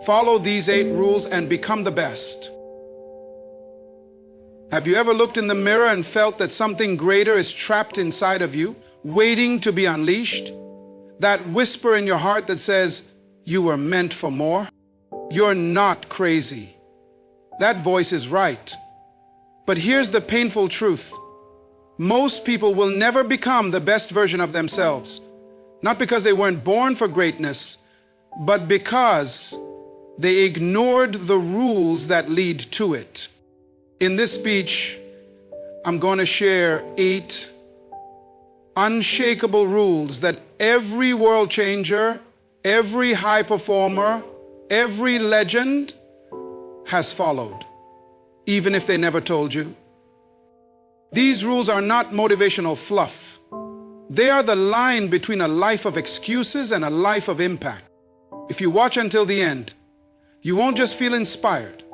Follow these 8 rules and become the best. Have you ever looked in the mirror and felt that something greater is trapped inside of you, waiting to be unleashed? That whisper in your heart that says, you were meant for more? You're not crazy. That voice is right. But here's the painful truth. Most people will never become the best version of themselves, not because they weren't born for greatness, but because they ignored the rules that lead to it. In this speech, I'm going to share 8 unshakable rules that every world changer, every high performer, every legend has followed, even if they never told you. These rules are not motivational fluff. They are the line between a life of excuses and a life of impact. If you watch until the end, you won't just feel inspired.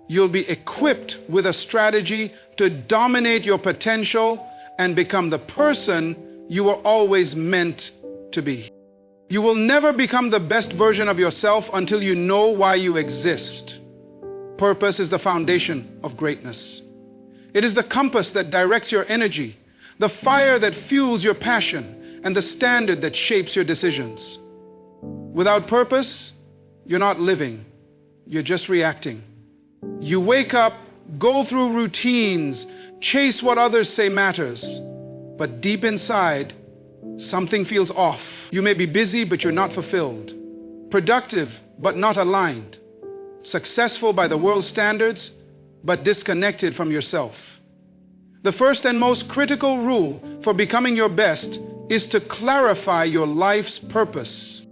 You'll be equipped with a strategy to dominate your potential and become the person you were always meant to be. You will never become the best version of yourself until you know why you exist. Purpose is the foundation of greatness. It is the compass that directs your energy, the fire that fuels your passion, and the standard that shapes your decisions. Without purpose, you're not living, you're just reacting. You wake up, go through routines, chase what others say matters, but deep inside, something feels off. You may be busy, but you're not fulfilled. Productive, but not aligned. Successful by the world's standards, but disconnected from yourself. The first and most critical rule for becoming your best is to clarify your life's purpose.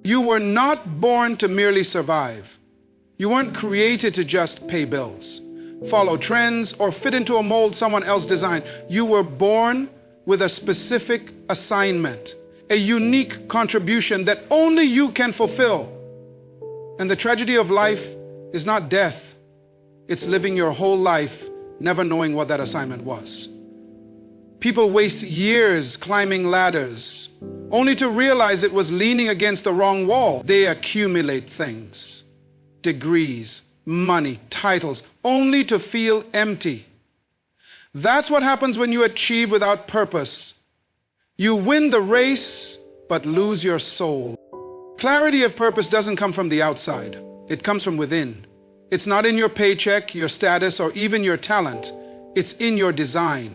You were not born to merely survive. You weren't created to just pay bills, follow trends, or fit into a mold someone else designed. You were born with a specific assignment, a unique contribution that only you can fulfill. And the tragedy of life is not death. It's living your whole life never knowing what that assignment was. People waste years climbing ladders, only to realize it was leaning against the wrong wall. They accumulate things, degrees, money, titles, only to feel empty. That's what happens when you achieve without purpose. You win the race, but lose your soul. Clarity of purpose doesn't come from the outside. It comes from within. It's not in your paycheck, your status, or even your talent. It's in your design.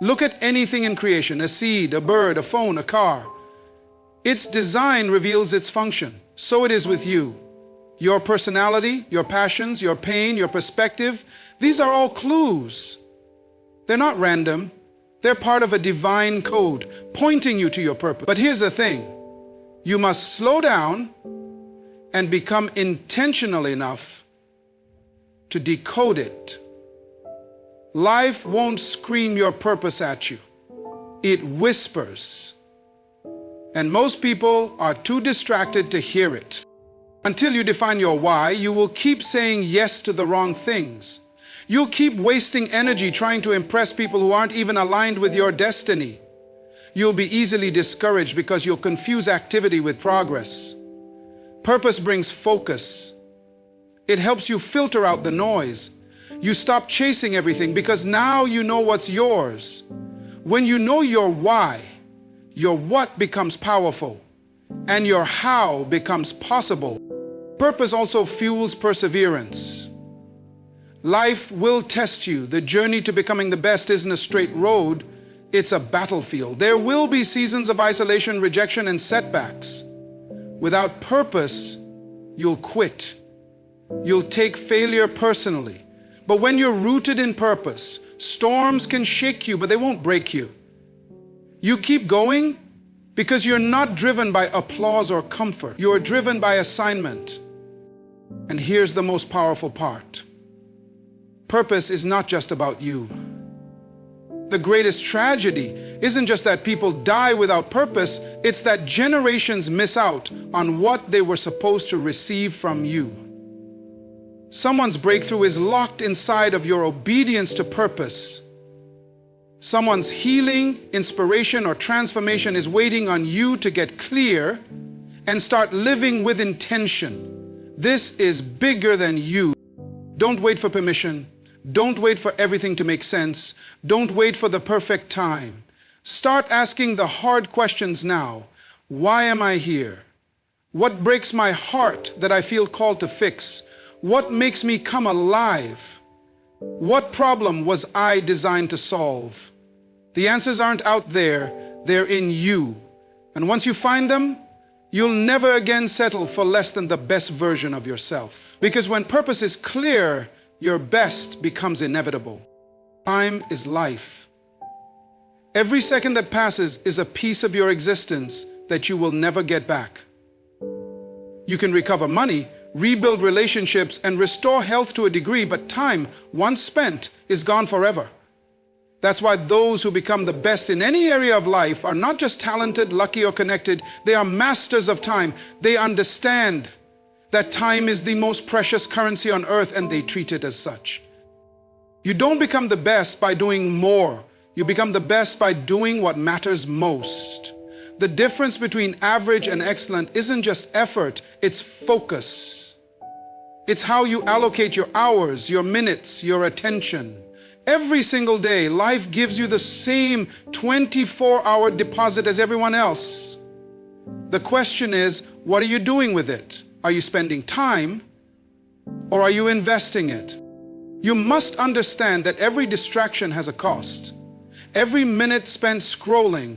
Look at anything in creation, a seed, a bird, a phone, a car. Its design reveals its function. So it is with you. Your personality, your passions, your pain, your perspective, these are all clues. They're not random. They're part of a divine code, pointing you to your purpose. But here's the thing. You must slow down and become intentional enough to decode it. Life won't scream your purpose at you. It whispers. And most people are too distracted to hear it. Until you define your why, you will keep saying yes to the wrong things. You'll keep wasting energy trying to impress people who aren't even aligned with your destiny. You'll be easily discouraged because you'll confuse activity with progress. Purpose brings focus. It helps you filter out the noise. You stop chasing everything because now you know what's yours. When you know your why, your what becomes powerful and your how becomes possible. Purpose also fuels perseverance. Life will test you. The journey to becoming the best isn't a straight road. It's a battlefield. There will be seasons of isolation, rejection, and setbacks. Without purpose, you'll quit. You'll take failure personally. But when you're rooted in purpose, storms can shake you, but they won't break you. You keep going because you're not driven by applause or comfort. You're driven by assignment. And here's the most powerful part. Purpose is not just about you. The greatest tragedy isn't just that people die without purpose, it's that generations miss out on what they were supposed to receive from you. Someone's breakthrough is locked inside of your obedience to purpose. Someone's healing, inspiration, or transformation is waiting on you to get clear and start living with intention. This is bigger than you. Don't wait for permission. Don't wait for everything to make sense. Don't wait for the perfect time. Start asking the hard questions now. Why am I here? What breaks my heart that I feel called to fix? What makes me come alive? What problem was I designed to solve? The answers aren't out there, they're in you. And once you find them, you'll never again settle for less than the best version of yourself. Because when purpose is clear, your best becomes inevitable. Time is life. Every second that passes is a piece of your existence that you will never get back. You can recover money, rebuild relationships, and restore health to a degree, but time, once spent, is gone forever. That's why those who become the best in any area of life are not just talented, lucky, or connected. They are masters of time. They understand that time is the most precious currency on earth, and they treat it as such. You don't become the best by doing more. You become the best by doing what matters most. The difference between average and excellent isn't just effort, it's focus. It's how you allocate your hours, your minutes, your attention. Every single day, life gives you the same 24-hour deposit as everyone else. The question is, what are you doing with it? Are you spending time, or are you investing it? You must understand that every distraction has a cost. Every minute spent scrolling,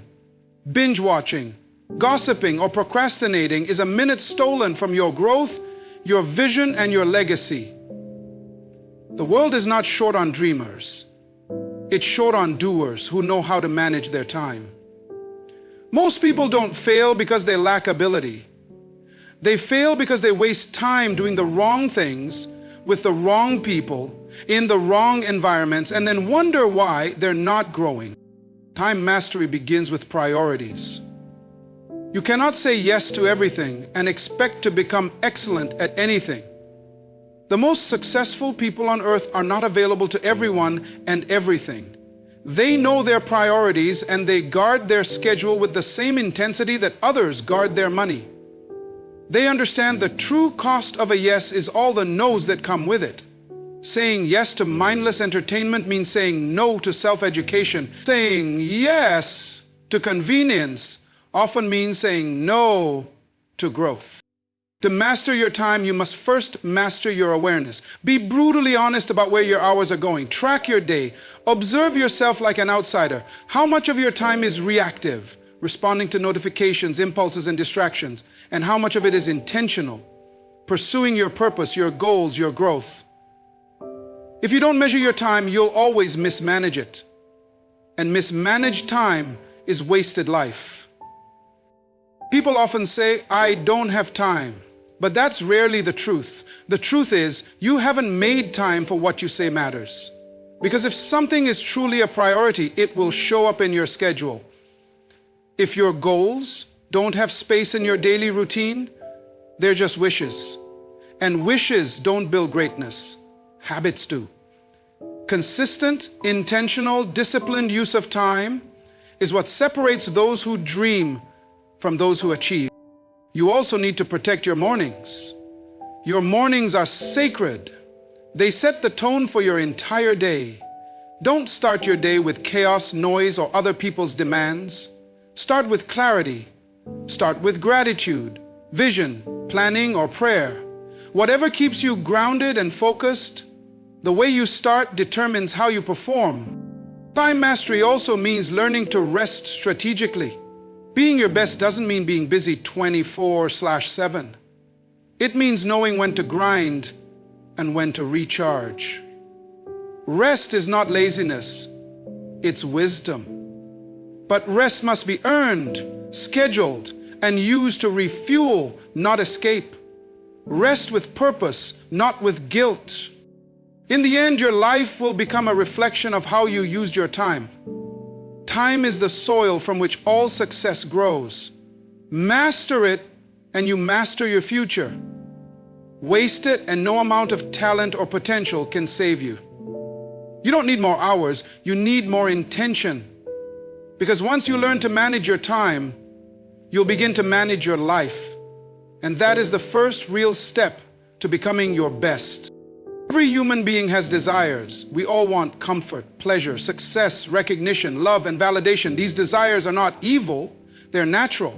binge watching, gossiping, or procrastinating is a minute stolen from your growth, your vision, and your legacy. The world is not short on dreamers. It's short on doers who know how to manage their time. Most people don't fail because they lack ability. They fail because they waste time doing the wrong things with the wrong people in the wrong environments and then wonder why they're not growing. Time mastery begins with priorities. You cannot say yes to everything and expect to become excellent at anything. The most successful people on earth are not available to everyone and everything. They know their priorities and they guard their schedule with the same intensity that others guard their money. They understand the true cost of a yes is all the no's that come with it. Saying yes to mindless entertainment means saying no to self-education. Saying yes to convenience often means saying no to growth. To master your time, you must first master your awareness. Be brutally honest about where your hours are going. Track your day. Observe yourself like an outsider. How much of your time is reactive, responding to notifications, impulses, and distractions? And how much of it is intentional, pursuing your purpose, your goals, your growth? If you don't measure your time, you'll always mismanage it. And mismanaged time is wasted life. People often say, I don't have time. But that's rarely the truth. The truth is, you haven't made time for what you say matters. Because if something is truly a priority, it will show up in your schedule. If your goals don't have space in your daily routine, they're just wishes. And wishes don't build greatness. Habits do. Consistent, intentional, disciplined use of time is what separates those who dream from those who achieve. You also need to protect your mornings. Your mornings are sacred. They set the tone for your entire day. Don't start your day with chaos, noise, or other people's demands. Start with clarity. Start with gratitude, vision, planning, or prayer. Whatever keeps you grounded and focused, the way you start determines how you perform. Time mastery also means learning to rest strategically. Being your best doesn't mean being busy 24/7. It means knowing when to grind and when to recharge. Rest is not laziness, it's wisdom. But rest must be earned, scheduled, and used to refuel, not escape. Rest with purpose, not with guilt. In the end, your life will become a reflection of how you used your time. Time is the soil from which all success grows. Master it, and you master your future. Waste it, and no amount of talent or potential can save you. You don't need more hours, you need more intention. Because once you learn to manage your time, you'll begin to manage your life. And that is the first real step to becoming your best. Every human being has desires. We all want comfort, pleasure, success, recognition, love, and validation. These desires are not evil, they're natural.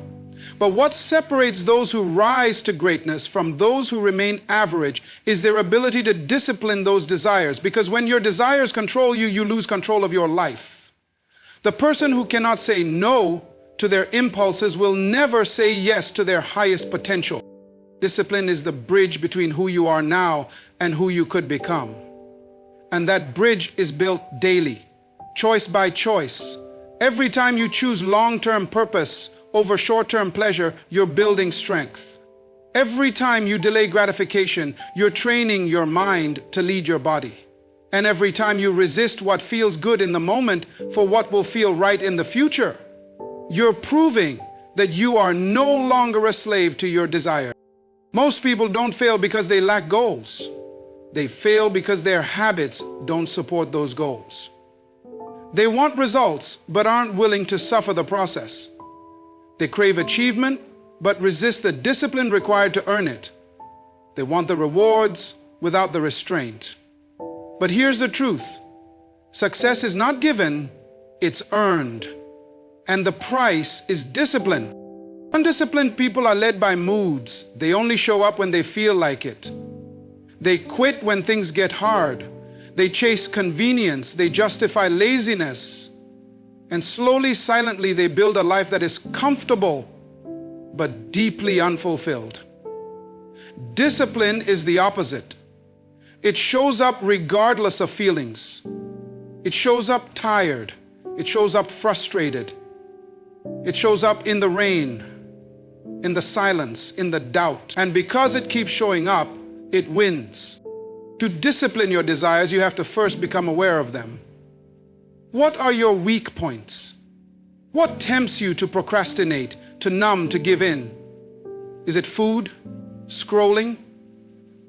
But what separates those who rise to greatness from those who remain average is their ability to discipline those desires. Because when your desires control you, you lose control of your life. The person who cannot say no to their impulses will never say yes to their highest potential. Discipline is the bridge between who you are now and who you could become. And that bridge is built daily, choice by choice. Every time you choose long-term purpose over short-term pleasure, you're building strength. Every time you delay gratification, you're training your mind to lead your body. And every time you resist what feels good in the moment for what will feel right in the future, you're proving that you are no longer a slave to your desire. Most people don't fail because they lack goals. They fail because their habits don't support those goals. They want results but aren't willing to suffer the process. They crave achievement but resist the discipline required to earn it. They want the rewards without the restraint. But here's the truth. Success is not given, it's earned. And the price is discipline. Undisciplined people are led by moods. They only show up when they feel like it. They quit when things get hard. They chase convenience. They justify laziness. And slowly, silently, they build a life that is comfortable but deeply unfulfilled. Discipline is the opposite. It shows up regardless of feelings. It shows up tired. It shows up frustrated. It shows up in the rain, in the silence, in the doubt. And because it keeps showing up, it wins. To discipline your desires, you have to first become aware of them. What are your weak points? What tempts you to procrastinate, to numb, to give in? Is it food, scrolling,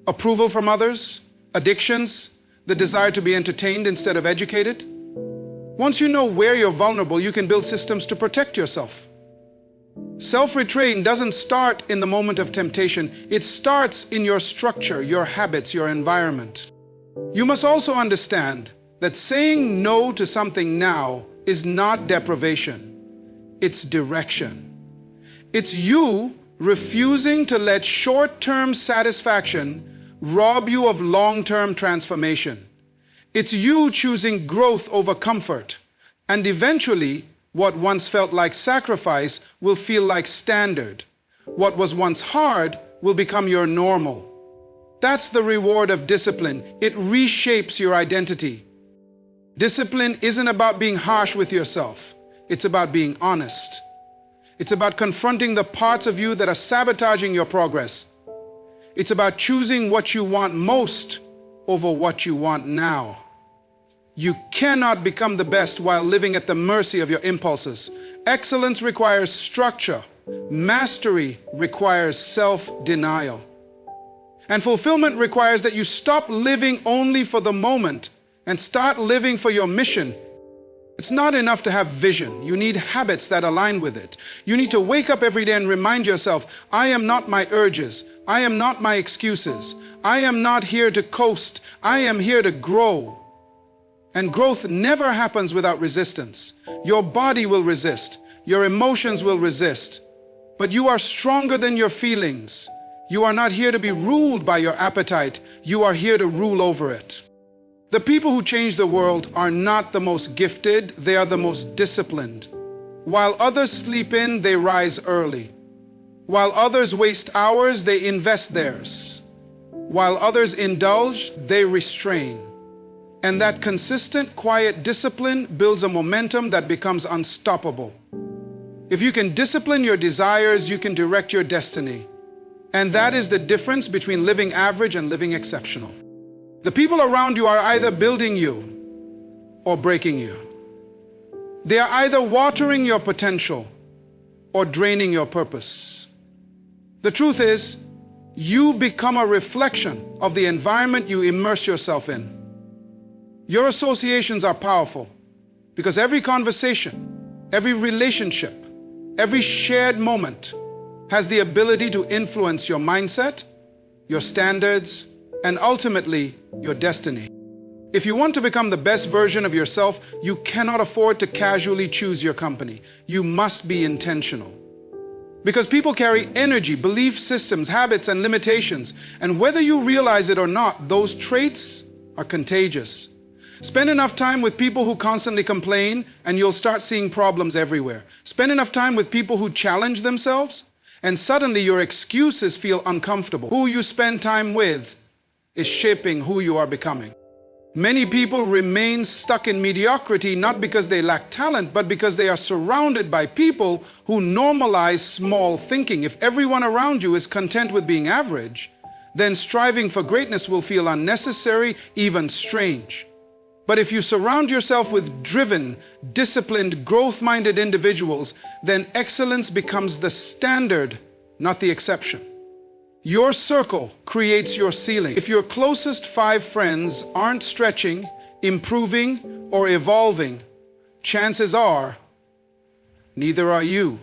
approval from others, addictions, the desire to be entertained instead of educated? Once you know where you're vulnerable, you can build systems to protect yourself. Self-restraint doesn't start in the moment of temptation. It starts in your structure, your habits, your environment. You must also understand that saying no to something now is not deprivation. It's direction. It's you refusing to let short-term satisfaction rob you of long-term transformation. It's you choosing growth over comfort. And eventually, what once felt like sacrifice will feel like standard. What was once hard will become your normal. That's the reward of discipline. It reshapes your identity. Discipline isn't about being harsh with yourself. It's about being honest. It's about confronting the parts of you that are sabotaging your progress. It's about choosing what you want most over what you want now. You cannot become the best while living at the mercy of your impulses. Excellence requires structure. Mastery requires self-denial. And fulfillment requires that you stop living only for the moment and start living for your mission. It's not enough to have vision. You need habits that align with it. You need to wake up every day and remind yourself, I am not my urges. I am not my excuses. I am not here to coast. I am here to grow. And growth never happens without resistance. Your body will resist. Your emotions will resist. But you are stronger than your feelings. You are not here to be ruled by your appetite. You are here to rule over it. The people who change the world are not the most gifted. They are the most disciplined. While others sleep in, they rise early. While others waste hours, they invest theirs. While others indulge, they restrain. And that consistent, quiet discipline builds a momentum that becomes unstoppable. If you can discipline your desires, you can direct your destiny. And that is the difference between living average and living exceptional. The people around you are either building you or breaking you. They are either watering your potential or draining your purpose. The truth is, you become a reflection of the environment you immerse yourself in. Your associations are powerful because every conversation, every relationship, every shared moment has the ability to influence your mindset, your standards, and ultimately, your destiny. If you want to become the best version of yourself, you cannot afford to casually choose your company. You must be intentional. Because people carry energy, belief systems, habits, and limitations. And whether you realize it or not, those traits are contagious. Spend enough time with people who constantly complain, and you'll start seeing problems everywhere. Spend enough time with people who challenge themselves, and suddenly your excuses feel uncomfortable. Who you spend time with is shaping who you are becoming. Many people remain stuck in mediocrity not because they lack talent, but because they are surrounded by people who normalize small thinking. If everyone around you is content with being average, then striving for greatness will feel unnecessary, even strange. But if you surround yourself with driven, disciplined, growth-minded individuals, then excellence becomes the standard, not the exception. Your circle creates your ceiling. If your closest 5 friends aren't stretching, improving, or evolving, chances are neither are you.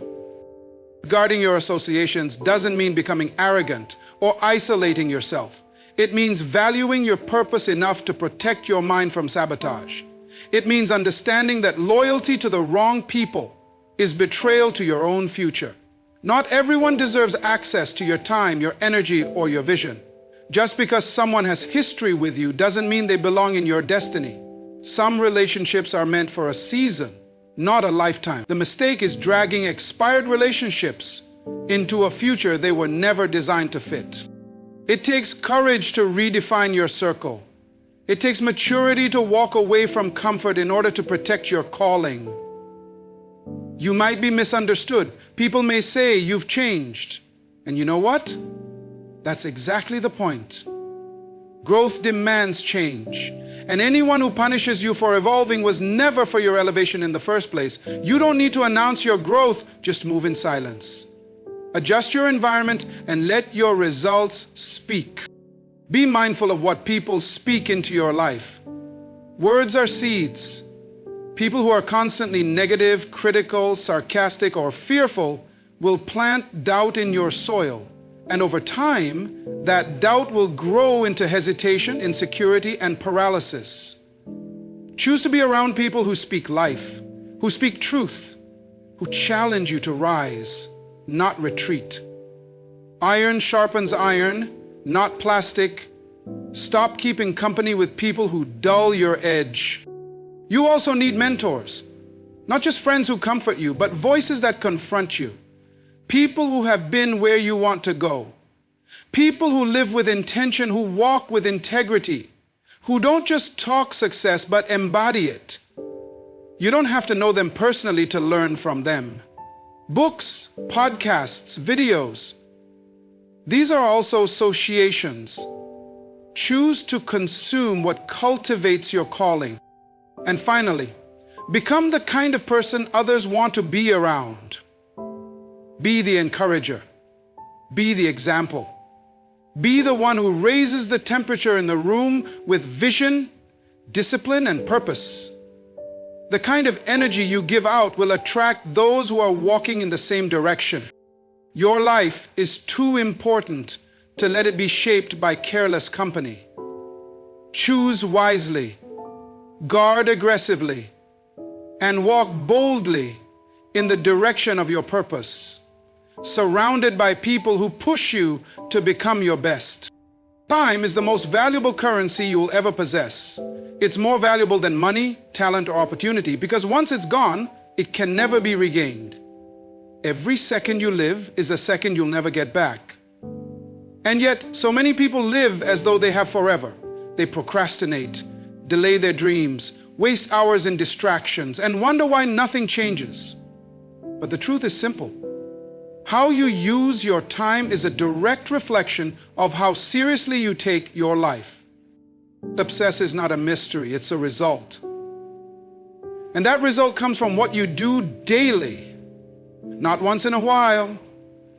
Guarding your associations doesn't mean becoming arrogant or isolating yourself. It means valuing your purpose enough to protect your mind from sabotage. It means understanding that loyalty to the wrong people is betrayal to your own future. Not everyone deserves access to your time, your energy, or your vision. Just because someone has history with you doesn't mean they belong in your destiny. Some relationships are meant for a season, not a lifetime. The mistake is dragging expired relationships into a future they were never designed to fit. It takes courage to redefine your circle. It takes maturity to walk away from comfort in order to protect your calling. You might be misunderstood. People may say you've changed. And you know what? That's exactly the point. Growth demands change. And anyone who punishes you for evolving was never for your elevation in the first place. You don't need to announce your growth, just move in silence. Adjust your environment and let your results speak. Be mindful of what people speak into your life. Words are seeds. People who are constantly negative, critical, sarcastic, or fearful will plant doubt in your soil. And over time, that doubt will grow into hesitation, insecurity, and paralysis. Choose to be around people who speak life, who speak truth, who challenge you to rise, not retreat. Iron sharpens iron, not plastic. Stop keeping company with people who dull your edge. You also need mentors, not just friends who comfort you, but voices that confront you. People who have been where you want to go. People who live with intention, who walk with integrity, who don't just talk success, but embody it. You don't have to know them personally to learn from them. Books, podcasts, videos. These are also associations. Choose to consume what cultivates your calling. And finally, become the kind of person others want to be around. Be the encourager. Be the example. Be the one who raises the temperature in the room with vision, discipline, and purpose. The kind of energy you give out will attract those who are walking in the same direction. Your life is too important to let it be shaped by careless company. Choose wisely. Guard aggressively, and walk boldly in the direction of your purpose, surrounded by people who push you to become your best. Time is the most valuable currency you will ever possess. It's more valuable than money, talent, or opportunity because once it's gone, it can never be regained. Every second you live is a second you'll never get back. And yet, so many people live as though they have forever. They procrastinate, delay their dreams, waste hours in distractions, and wonder why nothing changes. But the truth is simple. How you use your time is a direct reflection of how seriously you take your life. Success is not a mystery, it's a result. And that result comes from what you do daily. Not once in a while,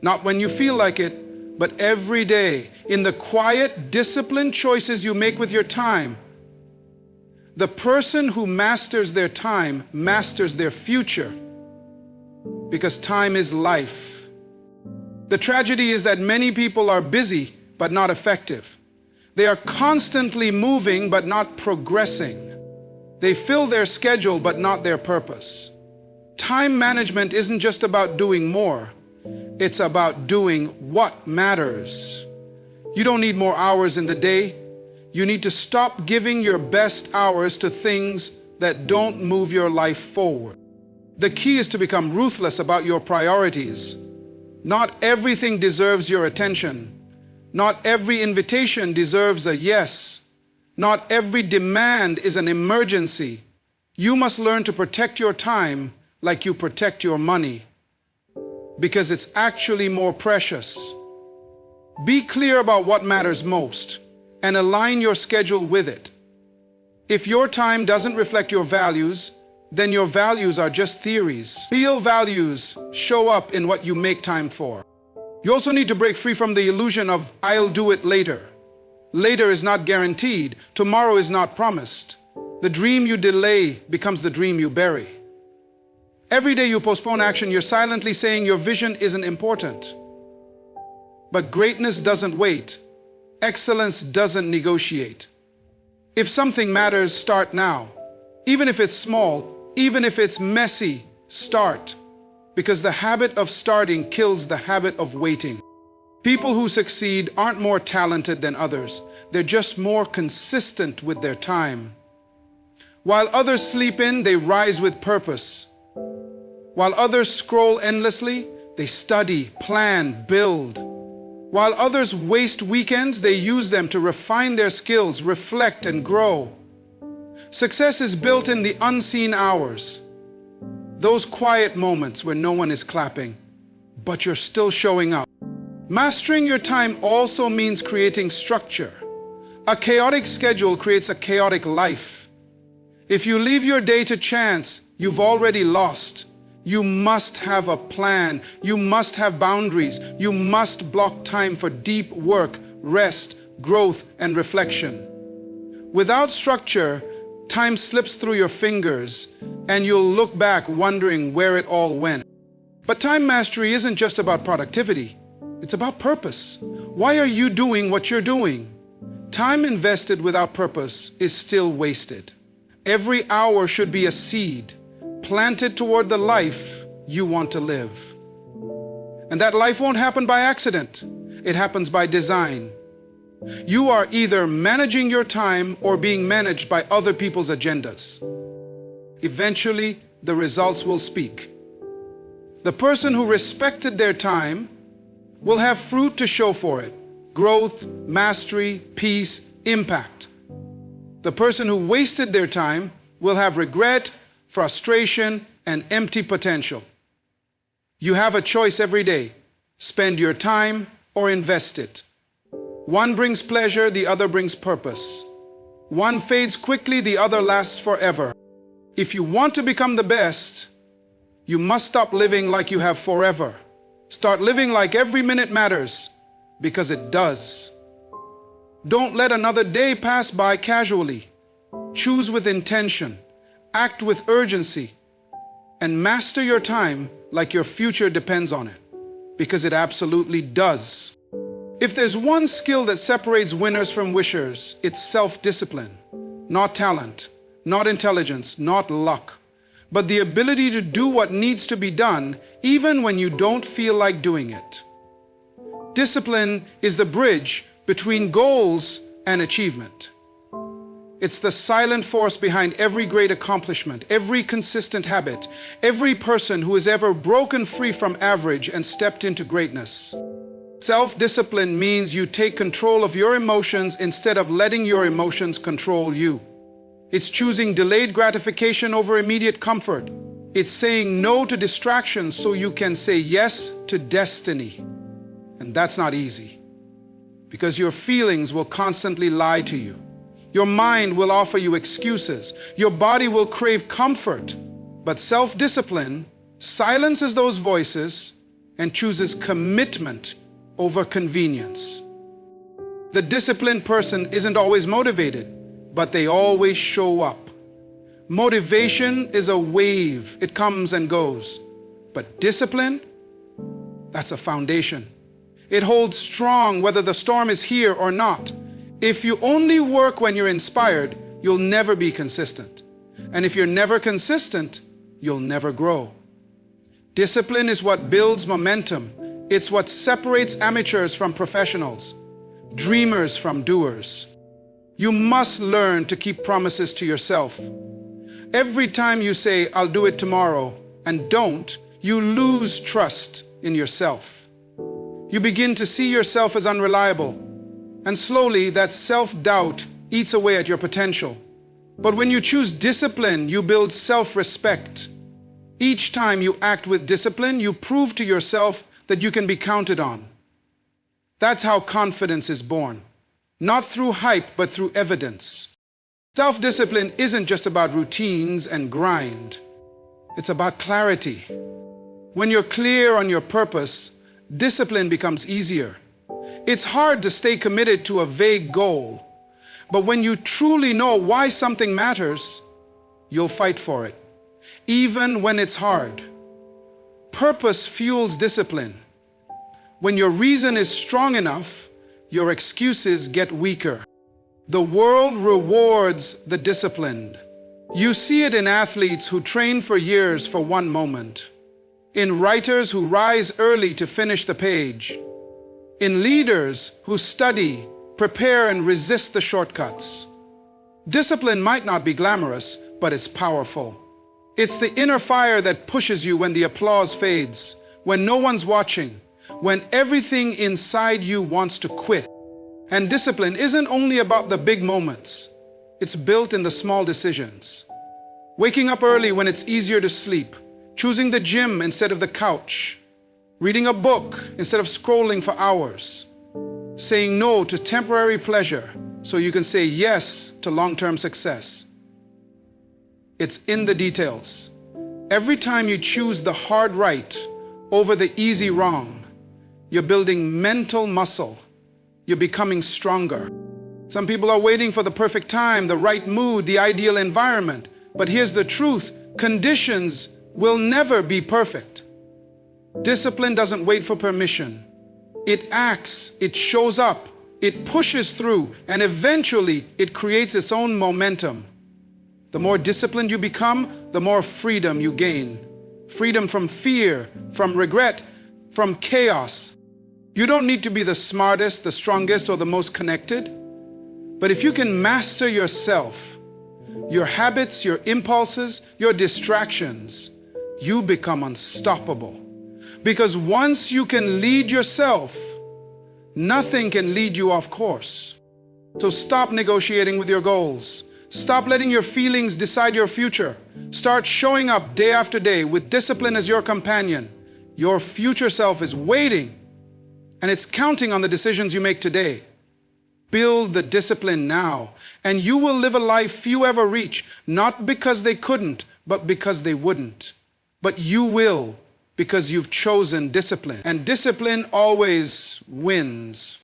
not when you feel like it, but every day, in the quiet, disciplined choices you make with your time. The person who masters their time masters their future, because time is life. The tragedy is that many people are busy but not effective. They are constantly moving, but not progressing. They fill their schedule, but not their purpose. Time management isn't just about doing more. It's about doing what matters. You don't need more hours in the day. You need to stop giving your best hours to things that don't move your life forward. The key is to become ruthless about your priorities. Not everything deserves your attention. Not every invitation deserves a yes. Not every demand is an emergency. You must learn to protect your time like you protect your money, because it's actually more precious. Be clear about what matters most and align your schedule with it. If your time doesn't reflect your values, then your values are just theories. Real values show up in what you make time for. You also need to break free from the illusion of "I'll do it later." Later is not guaranteed. Tomorrow is not promised. The dream you delay becomes the dream you bury. Every day you postpone action, you're silently saying your vision isn't important. But greatness doesn't wait. Excellence doesn't negotiate. If something matters, start now. Even if it's small, even if it's messy, start. Because the habit of starting kills the habit of waiting. People who succeed aren't more talented than others. They're just more consistent with their time. While others sleep in, they rise with purpose. While others scroll endlessly, they study, plan, build. While others waste weekends, they use them to refine their skills, reflect, and grow. Success is built in the unseen hours. Those quiet moments where no one is clapping, but you're still showing up. Mastering your time also means creating structure. A chaotic schedule creates a chaotic life. If you leave your day to chance, you've already lost. You must have a plan. You must have boundaries. You must block time for deep work, rest, growth, and reflection. Without structure, time slips through your fingers, and you'll look back wondering where it all went. But time mastery isn't just about productivity. It's about purpose. Why are you doing what you're doing? Time invested without purpose is still wasted. Every hour should be a seed planted toward the life you want to live. And that life won't happen by accident. It happens by design. You are either managing your time or being managed by other people's agendas. Eventually, the results will speak. The person who respected their time will have fruit to show for it: growth, mastery, peace, impact. The person who wasted their time will have regret, frustration, and empty potential. You have a choice every day: spend your time or invest it. One brings pleasure, the other brings purpose. One fades quickly, the other lasts forever. If you want to become the best, you must stop living like you have forever. Start living like every minute matters, because it does. Don't let another day pass by casually. Choose with intention, act with urgency, and master your time like your future depends on it, because it absolutely does. If there's one skill that separates winners from wishers, it's self-discipline. Not talent, not intelligence, not luck, but the ability to do what needs to be done even when you don't feel like doing it. Discipline is the bridge between goals and achievement. It's the silent force behind every great accomplishment, every consistent habit, every person who has ever broken free from average and stepped into greatness. Self-discipline means you take control of your emotions instead of letting your emotions control you. It's choosing delayed gratification over immediate comfort. It's saying no to distractions so you can say yes to destiny. And that's not easy, because your feelings will constantly lie to you. Your mind will offer you excuses. Your body will crave comfort. But self-discipline silences those voices and chooses commitment over convenience. The disciplined person isn't always motivated, but they always show up. Motivation is a wave. It comes and goes. But discipline, that's a foundation. It holds strong whether the storm is here or not. If you only work when you're inspired, you'll never be consistent. And if you're never consistent, you'll never grow. Discipline is what builds momentum. It's what separates amateurs from professionals, dreamers from doers. You must learn to keep promises to yourself. Every time you say, "I'll do it tomorrow," and don't, you lose trust in yourself. You begin to see yourself as unreliable, and slowly that self-doubt eats away at your potential. But when you choose discipline, you build self-respect. Each time you act with discipline, you prove to yourself that you can be counted on. That's how confidence is born. Not through hype, but through evidence. Self-discipline isn't just about routines and grind. It's about clarity. When you're clear on your purpose, discipline becomes easier. It's hard to stay committed to a vague goal, but when you truly know why something matters, you'll fight for it, even when it's hard. Purpose fuels discipline. When your reason is strong enough, your excuses get weaker. The world rewards the disciplined. You see it in athletes who train for years for one moment, in writers who rise early to finish the page, in leaders who study, prepare, and resist the shortcuts. Discipline might not be glamorous, but it's powerful. It's the inner fire that pushes you when the applause fades, when no one's watching, when everything inside you wants to quit. And discipline isn't only about the big moments. It's built in the small decisions. Waking up early when it's easier to sleep, choosing the gym instead of the couch, reading a book instead of scrolling for hours, saying no to temporary pleasure so you can say yes to long-term success. It's in the details. Every time you choose the hard right over the easy wrong, you're building mental muscle. You're becoming stronger. Some people are waiting for the perfect time, the right mood, the ideal environment. But here's the truth: conditions will never be perfect. Discipline doesn't wait for permission. It acts, it shows up, it pushes through, and eventually it creates its own momentum. The more disciplined you become, the more freedom you gain. Freedom from fear, from regret, from chaos. You don't need to be the smartest, the strongest, or the most connected. But if you can master yourself, your habits, your impulses, your distractions, you become unstoppable. Because once you can lead yourself, nothing can lead you off course. So stop negotiating with your goals. Stop letting your feelings decide your future. Start showing up day after day with discipline as your companion. Your future self is waiting, and it's counting on the decisions you make today. Build the discipline now, and you will live a life few ever reach, not because they couldn't, but because they wouldn't. But you will, because you've chosen discipline. And discipline always wins.